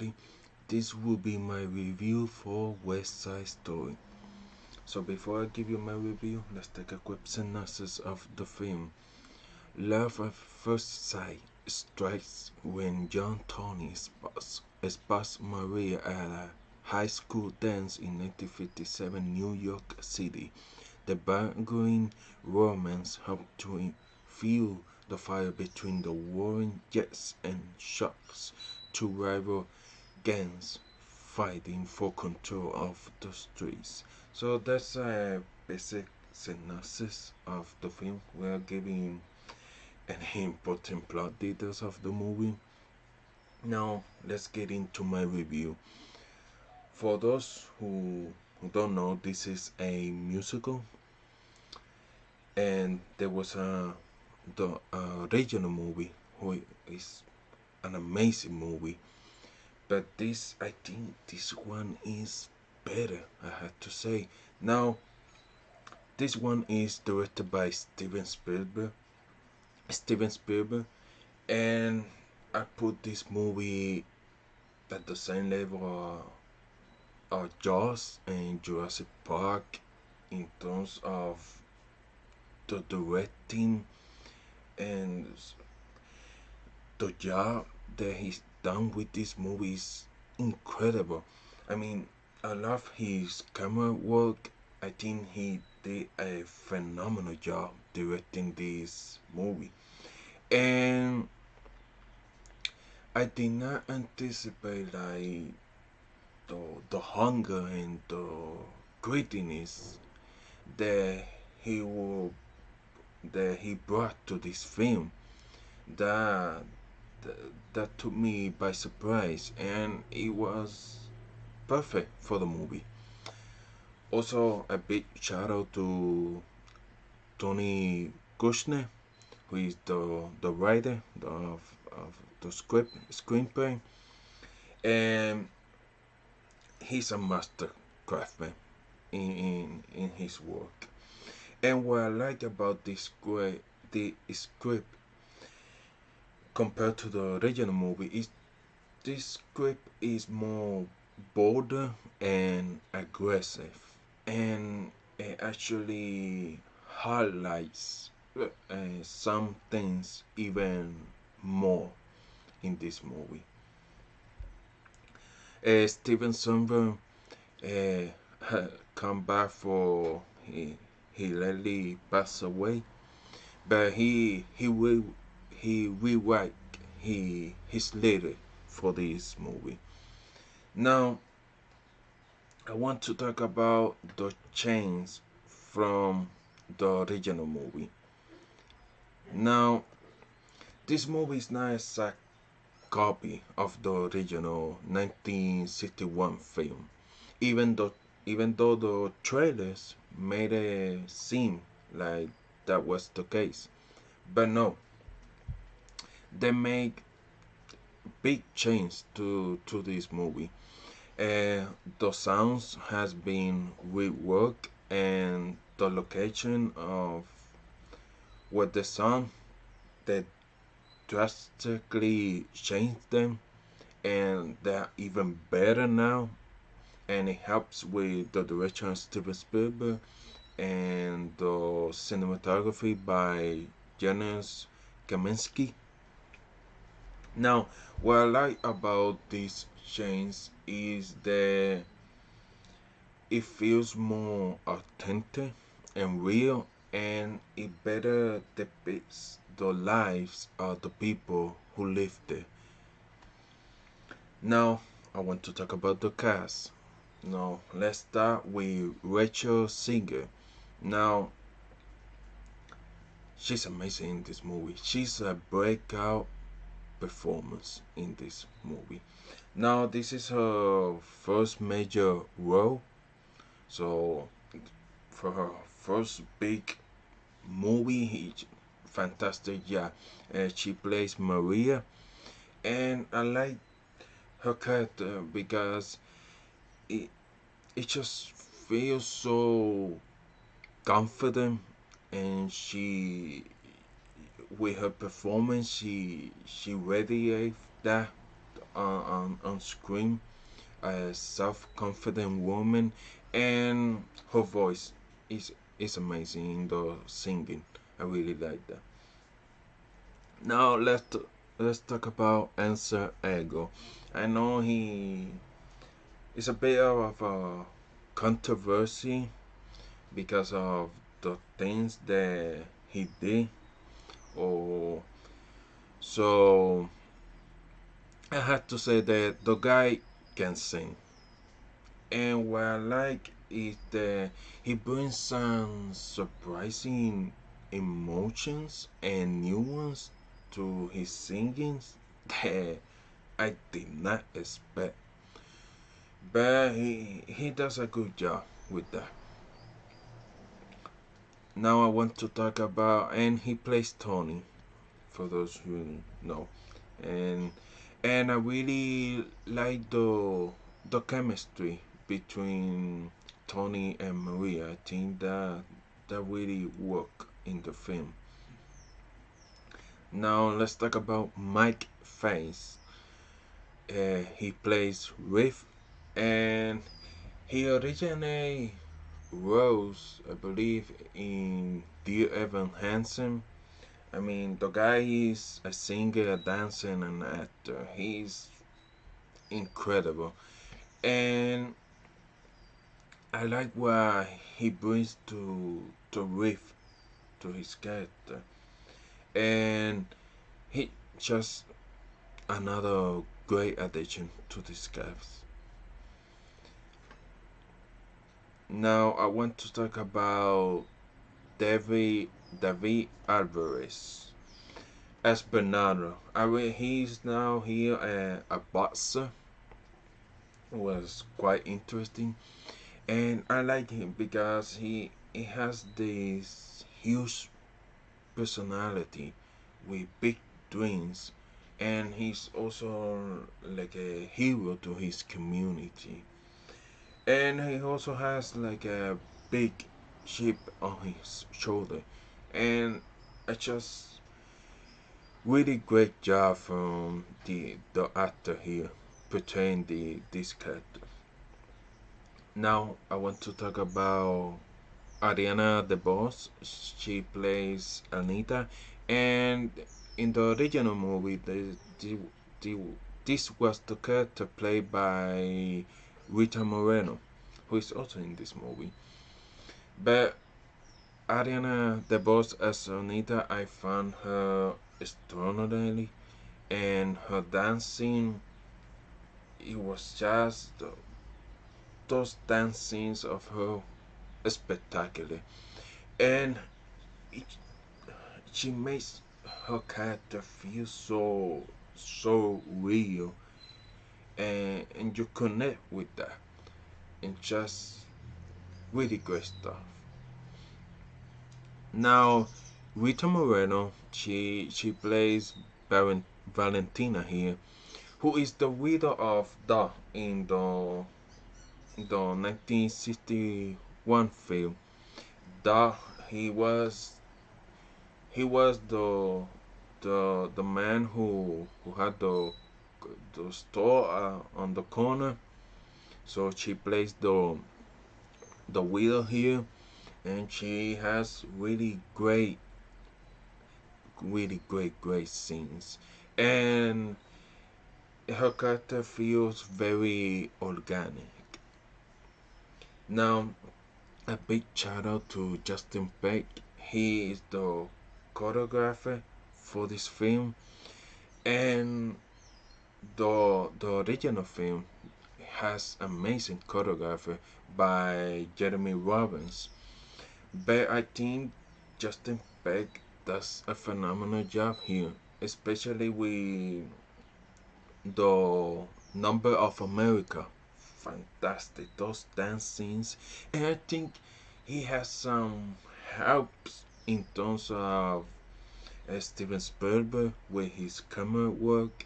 everybody. This will be my review for West Side Story. So before I give you my review, let's take a quick synopsis of the film. Love at first sight strikes when John Tony spots Maria at a high school dance in 1957 New York City. The burgeoning romance helped to fuel the fire between the warring Jets and Sharks, two rival gangs fighting for control of the streets. So that's a basic synopsis of the film. We are giving any important plot details of the movie. Now let's get into my review. For those who don't know, this is a musical, and there was the original movie, who is an amazing movie. But I think this one is better, I have to say. Now, this one is directed by Steven Spielberg. Steven Spielberg, and I put this movie at the same level of Jaws and Jurassic Park in terms of the directing and the job that he's done with this movie is incredible. I mean, I love his camera work. I think he did a phenomenal job directing this movie. And I did not anticipate like the hunger and the greediness that he will that he brought to this film. That that took me by surprise, and it was perfect for the movie. Also, a big shout out to Tony Kushner, who is the writer of the screenplay, and he's a master craftsman in his work. And what I like about the script compared to the original movie is this script is more bolder and aggressive, and it actually highlights some things even more in this movie. Steven Soderbergh come back for he lately passed away, but he rewrite his lyric for this movie. Now I want to talk about the change from the original movie. Now this movie is not a exact copy of the original 1961 film, even though the trailers made it seem like that was the case. But no, they make big change to this movie. The sounds has been reworked, and the location of where the sound that drastically changed them, and they're even better now. And it helps with the direction of Steven Spielberg and the cinematography by Janusz Kaminski. Now, what I like about this change is that it feels more authentic and real, and it better depicts the lives of the people who live there. Now, I want to talk about the cast. Now, let's start with Rachel Singer. Now, she's amazing in this movie. She's a breakout performance in this movie. Now, this is her first major role. So, for her first big movie, fantastic, yeah. She plays Maria, and I like her character because it it just feels so confident, and with her performance, she radiates that. on screen, a self-confident woman, and her voice is amazing in the singing. I really like that. Now let's talk about Answer Ego. I know he is a bit of a controversy because of the things that he did. Or so I had to say that the guy can sing, and what I like is that he brings some surprising emotions and nuance to his singings that I did not expect. But he does a good job with that. Now I want to talk about, and he plays Tony, for those who know, and I really like the chemistry between Tony and Maria. I think that really work in the film. Now let's talk about Mike Face. He plays Riff, and he originally rose, I believe, in Dear Evan Hansen. I mean, the guy is a singer, a dancer, and an actor. He's incredible, and I like what he brings to Riff, to his character, and he just another great addition to this cast. Now I want to talk about David Alvarez as Bernardo. I mean, he's now here a boxer. It was quite interesting, and I like him because he has this huge personality with big dreams, and he's also like a hero to his community, and he also has like a big chip on his shoulder, and I just really great job from the actor here portraying this character. Now I want to talk about Ariana DeBose. She plays Anita, and in the original movie, the, this was the character played by Rita Moreno, who is also in this movie. But Ariana DeBose as Anita, I found her extraordinary, and her dancing, it was just those dance scenes of her spectacular, and it, she makes her character feel so real, and you connect with that, and just really great stuff. Now Rita Moreno, she plays Valentina here, who is the widow of Da in the 1961 film. Da, he was he was the man who had the store on the corner. So she plays the widow here, and she has really great scenes, and her character feels very organic. Now, a big shout out to Justin Peck. He is the choreographer for this film, and the original film has amazing choreography by Jeremy Robbins. But I think Justin Peck does a phenomenal job here, especially with the Number of America. Fantastic, those dance scenes, and I think he has some helps in terms of Steven Spielberg with his camera work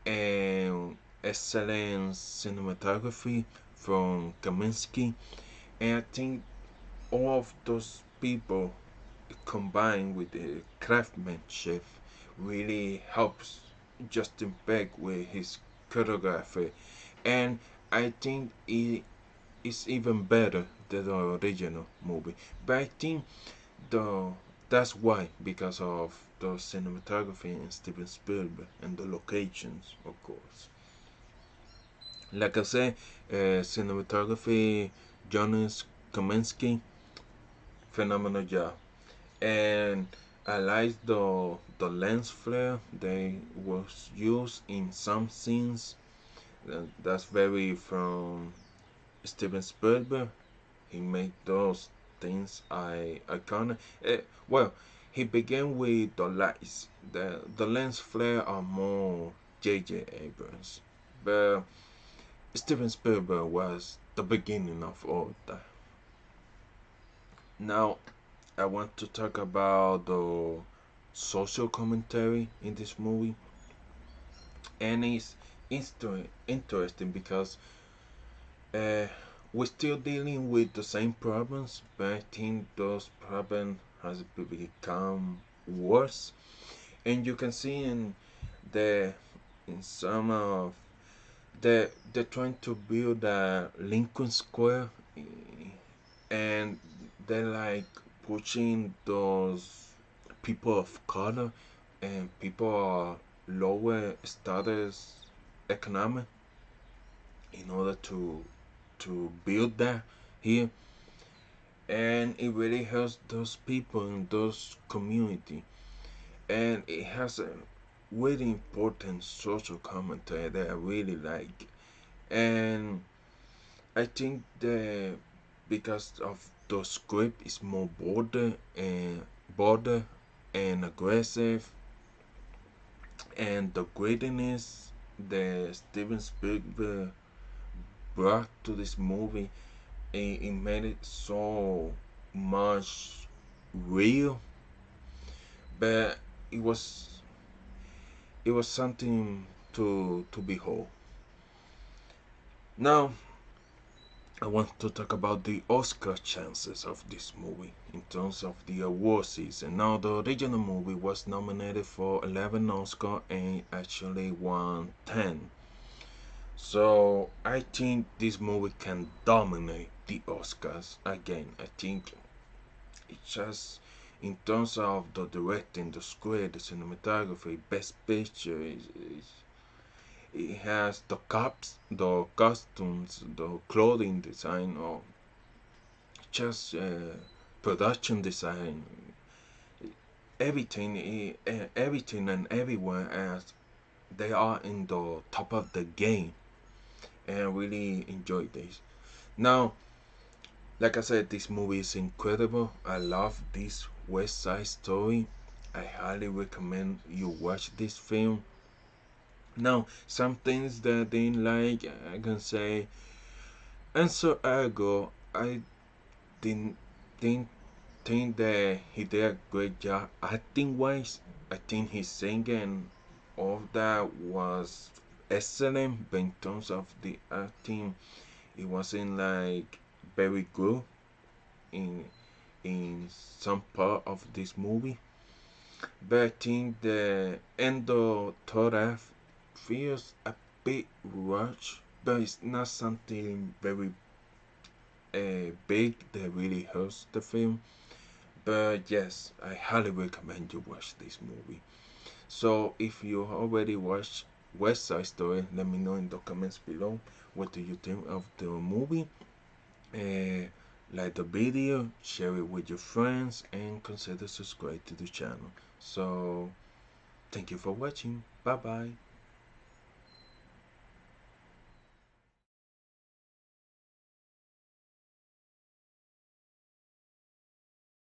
and excellent cinematography from Kaminsky, and I think all of those people combined with the craftsmanship really helps Justin Peck with his choreography, and I think it is even better than the original movie. But I think the that's why, because of the cinematography in Steven Spielberg and the locations, of course. Like I said, cinematography, Jonas Kaminsky, phenomenal job. And I like the lens flare that was used in some scenes. That's very from Steven Spielberg. He made those things iconic. Well, he began with the lights. The lens flare are more J.J. Abrams, but Steven Spielberg was the beginning of all that. Now, I want to talk about the social commentary in this movie, and it's interesting because uh, we're still dealing with the same problems, but I think those problems has become worse, and you can see the in some of they're trying to build a Lincoln Square, and they're like pushing those people of color and people are lower status economic in order to build that here, and it really helps those people in those community, and it has a really important social commentary that I really like. And I think that because of the script is more border and aggressive, and the greatness that Steven Spielberg brought to this movie, it made it so much real. But it was it was something to behold. Now I want to talk about the Oscar chances of this movie in terms of the award season. Now, the original movie was nominated for 11 Oscar and actually won 10. So I think this movie can dominate the Oscars again. I think it's just in terms of the directing, the script, the cinematography, best picture it has the cups, the costumes, the clothing design, or just production design, everything and everywhere as they are in the top of the game, and I really enjoy this. Now, like I said, this movie is incredible. I love this West Side Story. I highly recommend you watch this film. Now, some things that I didn't like, I can say, and so ergo, I didn't didn't think that he did a great job acting wise. I think his singing and all that was excellent, but in terms of the acting, it wasn't like very good in some part of this movie. But I think the end of third act feels a bit rushed, but it's not something very big that really hurts the film. But yes, I highly recommend you watch this movie. So if you already watched West Side Story, let me know in the comments below. What do you think of the movie? Uh, like the video, share it with your friends, and consider subscribe to the channel. So thank you for watching. Bye bye.